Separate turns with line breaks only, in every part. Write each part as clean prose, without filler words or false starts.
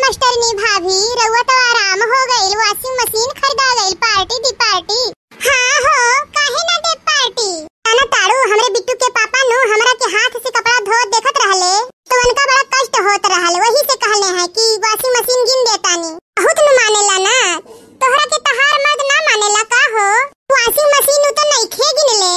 मास्टरनी भाभी, रउआ तो आराम हो गइल, वॉशिंग मशीन खरीदा गइल, पार्टी दी पार्टी। हाँ हो, काहे ना दे पार्टी। ना ताड़ू, हमरे बिट्टू के पापा नु हमरा के हाथ से कपड़ा धो देखत रहले तो उनका बड़ा कष्ट होत रहल, वही से कहले हैं कि वॉशिंग मशीन गिन देतानी। बहुत न मानेला ना, तोहरा के तहार मर्द ना मानेला का हो। वॉशिंग मशीन तो नहीं खे गिनले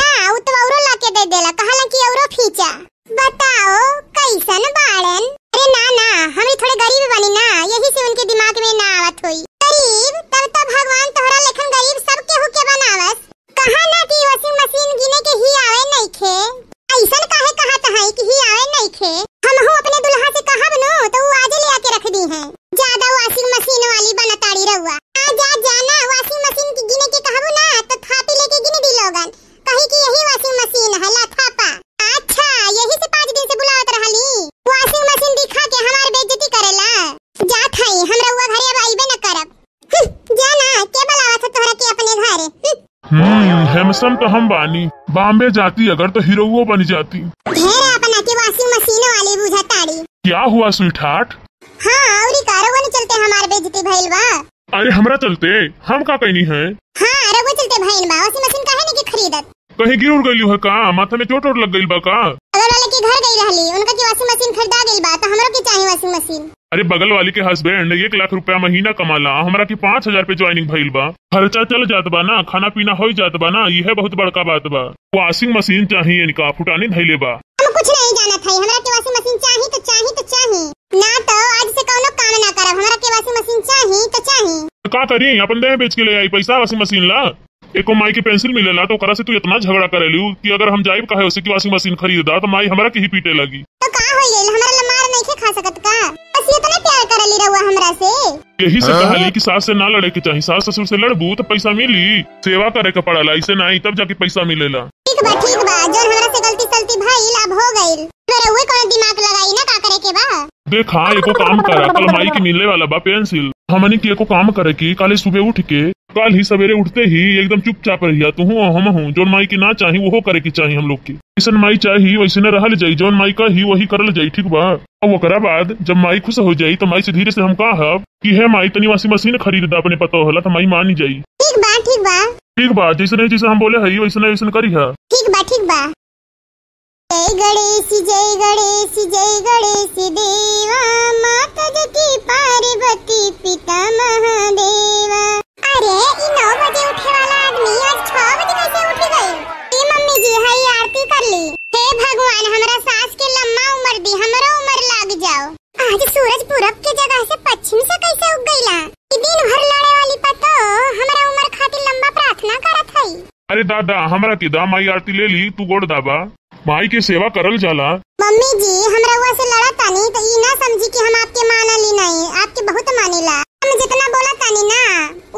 ना, उ तो औरो लाके दे देला, कहला कि औरो फीचा। बताओ कैसन बाड़न। अरे ना ना, हमें थोड़े गरीब बनी ना, यही से उनके दिमाग में ना आवत होई। गरीब तब तो भगवान तोहरा लेखन गरीब सबके होके बनावस। कहा ना कि वॉशिंग मशीन गिने के ही आवे नहीं खे, ऐसन काहे कहत है कि ही आवे नहीं खे। हम हो अपने दुल्हा से कहब नो तो वो आज ले आके रख दी है। ज्यादा वॉशिंग मशीन वाली बनताड़ी रहुआ। जा जाना, वॉशिंग मशीन की गिने के कहबू ना तो थापी लेके गिन दी लोगन, कहीं कि यही वॉशिंग मशीन है, ला थापा। अच्छा, यही से 5 दिन से बुलावत रहली, वॉशिंग मशीन दिखा के हमार बेइज्जती करेला। जात हई, हम रउआ घरे अब आइबे न करब। जाना, के बुलावत तोहरा के अपने घरे।
हेमसम तो हम बानी, बॉम्बे जाती अगर तो हीरोओ बन जाती।
ढेर अपना के वॉशिंग मशीन वाली बुझताड़ी।
क्या हुआ स्वीटहार्ट?
हाँ, औरी कारवा नहीं चलते हमार बेइज्जती भइल बा।
अरे हमरा चलते, हम का कहनी है?
हाँ, रउआ चलते भइल बा, वॉशिंग मशीन काहे नहीं के खरीदत?
कहीं गिर उड़ गइलू है का? माथा में चोट लग गइल बा का?
अगर वाले के घर गई रहली, उनका की वॉशिंग मशीन खरीदा गइल बा तो हमरो के चाहिए वॉशिंग मशीन।
अरे बगल वाली के हस्बैंड 1 लाख रुपया महीना कमाला, हमरा की 5000 पे ज्वाइनिंग भइल बा। खर्चा चल जात बा ना, खाना पीना हो जात बा ना, यह बहुत बड़का बात बा। वॉशिंग मशीन चाहिए, इनका फुटानी धइले बा।
हम कुछ नहीं जानत हई, हमरा के वॉशिंग मशीन चाहिए तो चाहिए तो चाहिए ना, तो आज से कौनो काम ना करब। हमरा के वॉशिंग मशीन चाहिए तो चाहिए।
तो का करी, अपन देह बेच के ले आई पैसा वॉशिंग मशीन ला। एको माई की पेंसिल मिलेला तो करा से तू इतना झगड़ा करेलू कि अगर हम जाइब कहे उसे की वॉशिंग मशीन खरीदा तो माई हमरा के ही पीटे लगी।
तो का हो गइल, हमरा ला मार नहीं के खा सकत का? बस इतना प्यार करली रहुआ हमरा से।
यही से कहली कि सास से ना लड़े के चाहिए, सास ससुर से लड़बू तो पैसा मिली, सेवा करे के पड़ला, ऐसे नहीं तब जाके पैसा मिलेला।
ठीक बा जो हमरा से गलती सलती भइल अब हो गइल, फिर उहे कोनो दिमाग लगाई ना का करे के बा।
देखा एको काम करा, कल माई के मिलने वाला बा पेंसिल, हमनी की एको काम करे की कल सुबह उठ के, कल ही सवेरे उठते ही एकदम चुपचाप रहिया, तू हूँ हम हूँ, जो माई की ना चाही वो करे की चाहिए हम लोग की। ऐसन माई चाहिए वैसे न रहल जाई, जो माई का ही वही करल जाई, ठीक बा। और ओकरा बाद जब माई खुश हो जाई तो माई से धीरे से हम कहब कि है माई तनी वॉशिंग मशीन खरीद दा, अपने पता होला तो माई मान जाई।
ठीक बा
ठीक बा, जैसे हम बोले हई वैसे करी है।
ठीक बा। जय गणेश देवा, माता जति पार्वती पिता महादेवा। अरे इ 9 बजे उठे वाला आदमी आज 6 बजे कैसे उठ गई? ए मम्मी जी, हई आरती कर ली। हे भगवान, हमरा सास के लम्बा उम्र दी, हमरा उम्र लाग जाओ। आज सूरज पूरब के जगह से पश्चिम से कैसे उग गईला? दिन भर लड़े वाली पतो हमरा उम्र खातिर लंबा प्रार्थना करत हई।
अरे दादा, हमरा की दा, माई आरती ले ली, तू गोड़ दाबा, माई की सेवा करल जाला।
मम्मी जी, हम रउआ से लड़ा तानी तो ई ना समझी कि हम आपके मानली नहीं, आपके बहुत मानेला। हम जितना बोला तानी ना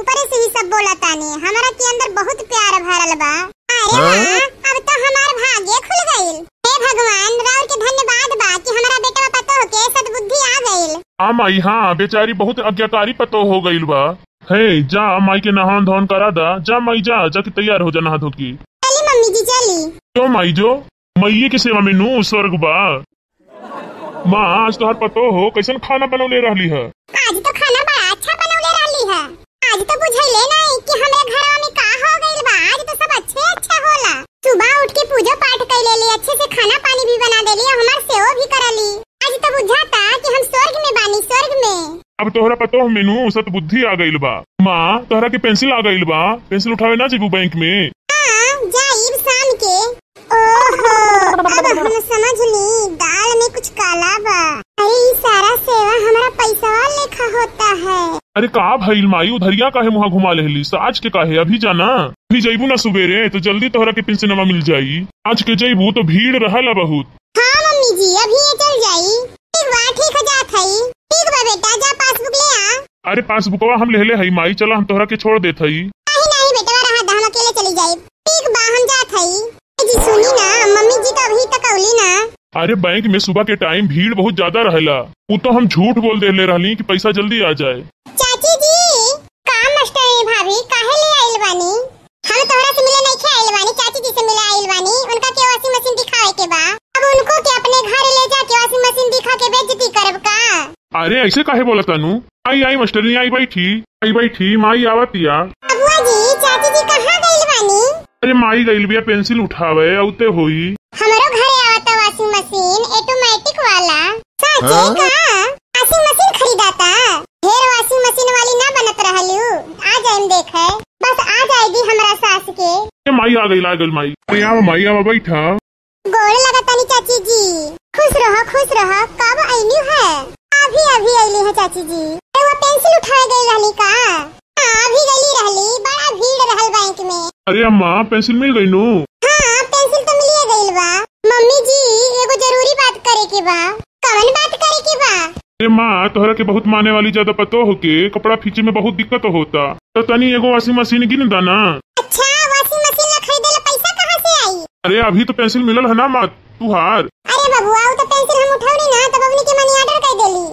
ऊपर से ही सब बोला तानी, हमरा के अंदर बहुत प्यार भरल बा। अरे वाह, अब तो हमार भाग्य खुल गइल। हे भगवान, राउर के धन्यवाद बा कि हमरा बेटा पतो के सद्बुद्धि आ गइल।
आ माई, हाँ बेचारी बहुत आज्ञाकारी पतो हो गइल बा। हे जा, माई के नहान धोन करा दा, जा माई जाके तैयार हो जा नहा धो की।
चली मम्मी जी चली।
जो माई जो मैये की सेवा में नू स्वर्ग बा। माँ, आज तोहर पतो हो कैसन खाना बनौले रहली है?
आज तो खाना बड़ा अच्छा बनौले रहली है। आज तो बुझाइले नहीं कि हमरे घरवा में का हो गइल बा। आज तो सब अच्छा होला। सुबह उठ के पूजा पाठ कर लेली, अच्छे से खाना पानी भी बना देली और हमार सेवा भी करली। आज तो बुझाता कि हम स्वर्ग में बानी, स्वर्ग में।
अब तोहरा पतो मेनू सद्बुद्धि आ गइल बा। माँ, तोहरा के पेंसिल आ गइल बा, पेंसिल उठावे ना जेबू बैंक में?
हाँ, जाइब शाम के। ओहो, अब हम समझ ली, दाल में कुछ काला बा। अरे सारा सेवा हमारा पैसा लेखा होता है।
अरे का भइल माई, उधरिया काहे मुहा घुमा लेली? आज के काहे अभी जाना, अभी जइबू ना सुबेरे तो जल्दी तोहरा के पेंसिलवा मिल जाई। आज के जइबू तो भीड़ रहला बहुत।
हाँ मम्मी जी, अभी ये चल जाई। ठीक बा, ठीक हो जात हई। ठीक बा बेटा, जा पासबुक ले आ।
अरे पासबुकवा हम ले हई माई, चला हम तोहरा के छोड़ देत हई।
नहीं बेटा, रहा हम अकेले चली जाई। ठीक बा, हम जात हई। जी सुनी ना, मम्मी जी तो अभी तक औली ना।
अरे बैंक में सुबह के टाइम भीड़ बहुत ज्यादा रहेला, वो तो हम झूठ बोल दे ले रहली कि पैसा जल्दी आ जाए।
चाची जी, काम मास्टर भाभी काहे ले आइल बानी? हम तोहरा से मिले नहीं आइल बानी, चाची जी से मिले आइल बानी। उनका के वॉशिंग मशीन दिखावे के बा। अब उनको के अपने घर ले जाके वॉशिंग मशीन दिखा के बेइज्जती करब का?
अरे ऐसे काहे बोला तानू? आई आई मास्टरनी आई बैठी माई आवतिया।
अबुआ जी चाची जी कहाँ गइल बानी?
अरे माई गइल बिया पेंसिल उठावे औते होई।
हमरो घरे आवता वाशिंग मशीन ऑटोमेटिक वाला। चाची का वाशिंग मशीन खरीदाता? ढेर वाशिंग मशीन वाली ना बनत रहलू। आ जाइम देखे, बस आ जाएगी हमरा सास के।
माई आ गइल माई। अरे आवा माई आवा बैठा।
गोड़ लगतानी चाची जी। खुश रहो। कब आईनी है? अभी आईली है चाची जी। वो पेंसिल उठाए गई रहली का? हाँ अभी गई रहली, बड़ा भीड़ रहल बैंक में।
अरे अम्मा पेंसिल मिल गई नु?
हाँ पेंसिल तो मिलिए गई बा। मम्मी जी एगो जरूरी बात करे के बा। कौन बात करे के बा?
अरे माँ तोहरा के बहुत माने वाली ज्यादा पतो हो के कपड़ा खींचे में बहुत दिक्कत होता, तो तनी एगो वाशिंग मशीन गिन दाना।
अच्छा वाशिंग मशीन ला खरीदे ला पैसा कहाँ से आई?
अरे अभी तो पेंसिल मिलल है ना माँ तुहार।
अरे बबुआ वो तो पेंसिल हम उठौनी ना तो बबनी के मनी ऑर्डर कर देली।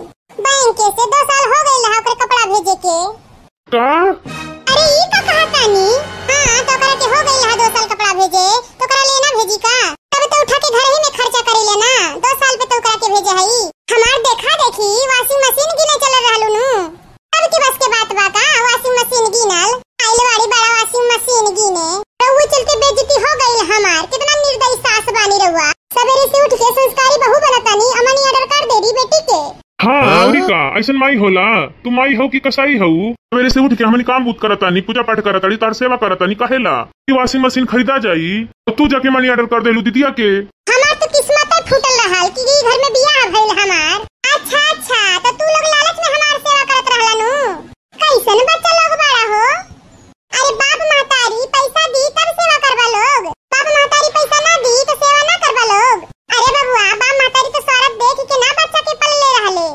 बैंक से 2 साल हो गई रहा ओकर कपड़ा भेजे के।
का?
अरे ई का कहा तानी? हां तो करे के हो गई रहा 2 साल कपड़ा भेजे तो करा लेना भेजी का? तब तो उठा के घर ही में खर्चा करी लेना। 2 साल पे तो करा के भेजे हई। हमार देखा देखी वाशिंग मशीन गिने चल रहलू नु। अब के बस के बात बा का वाशिंग मशीन गिनल? आइल वाली बड़ा वाशिंग मशीन गिने तो वो चलते बेइज्जती हो गई हमार। कितना निर्दयी सास बानी रहुआ। सवेरे से उठ के संस्कारी बहू बनतानी अमनी ऑर्डर कर देरी बेटी के।
हाँ औरी का ऐसन माई होला? तू माई हो कि कसाई हो? सवेरे से उठ के हमनी काम बूत करतानी, पूजा पाठ करतानी, तार सेवा करतानी, कहेला कि वाशिंग मशीन खरीदा जाई तो तू जाके मनी ऑर्डर कर देलू दीदिया के।
हमार तो किस्मत फूटल रहल कि ई घर में बियाह भइल हमार। अच्छा तो तू लोग लालच में हमार सेवा करत रहला नु। कैसन बच्चा लोग बड़ा हो? अरे बाप महतारी पैसा दी तब सेवा करबा लोग। बाप महतारी पैसा ना दी तो सेवा ना करबा लोग। अरे बबुआ बाप महतारी तो स्वार्थ देख के ना बच्चा के पल्ले रहले,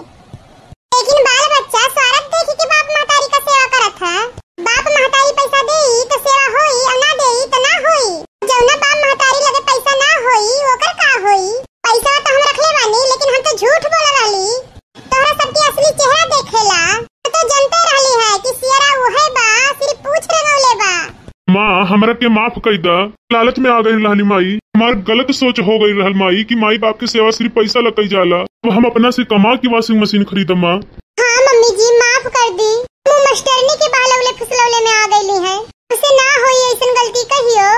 लेकिन बाल बच्चा स्वार्थ देख के बाप महतारी का सेवा करत है। बाप महतारी पैसा देई तो सेवा होई और ना देई तो ना होई। जौना बाप महतारी लगे पैसा ना होई ओकर का होई? पैसा तो हम रखले बानी लेकिन हम तो झूठ बोल रहली। तोहरा सबके असली चेहरा देखेला तो जनते रहली है कि सियरा उहे बा सिर्फ पूछ रंगौले बा।
माँ हमरा के माफ कर दा, लालच में आ गई रहली माई। हमार गलत सोच हो गई रहल माई कि माई बाप के सेवा सिर्फ पैसा लग जाला। तो हम अपना से कमा के वाशिंग मशीन खरीदम माँ।
हाँ मम्मी जी माफ कर दी। तू मास्टरनी के बहलौले फुसलौले में आ गईली है। उसे ना होई ऐसन गलती कहियो।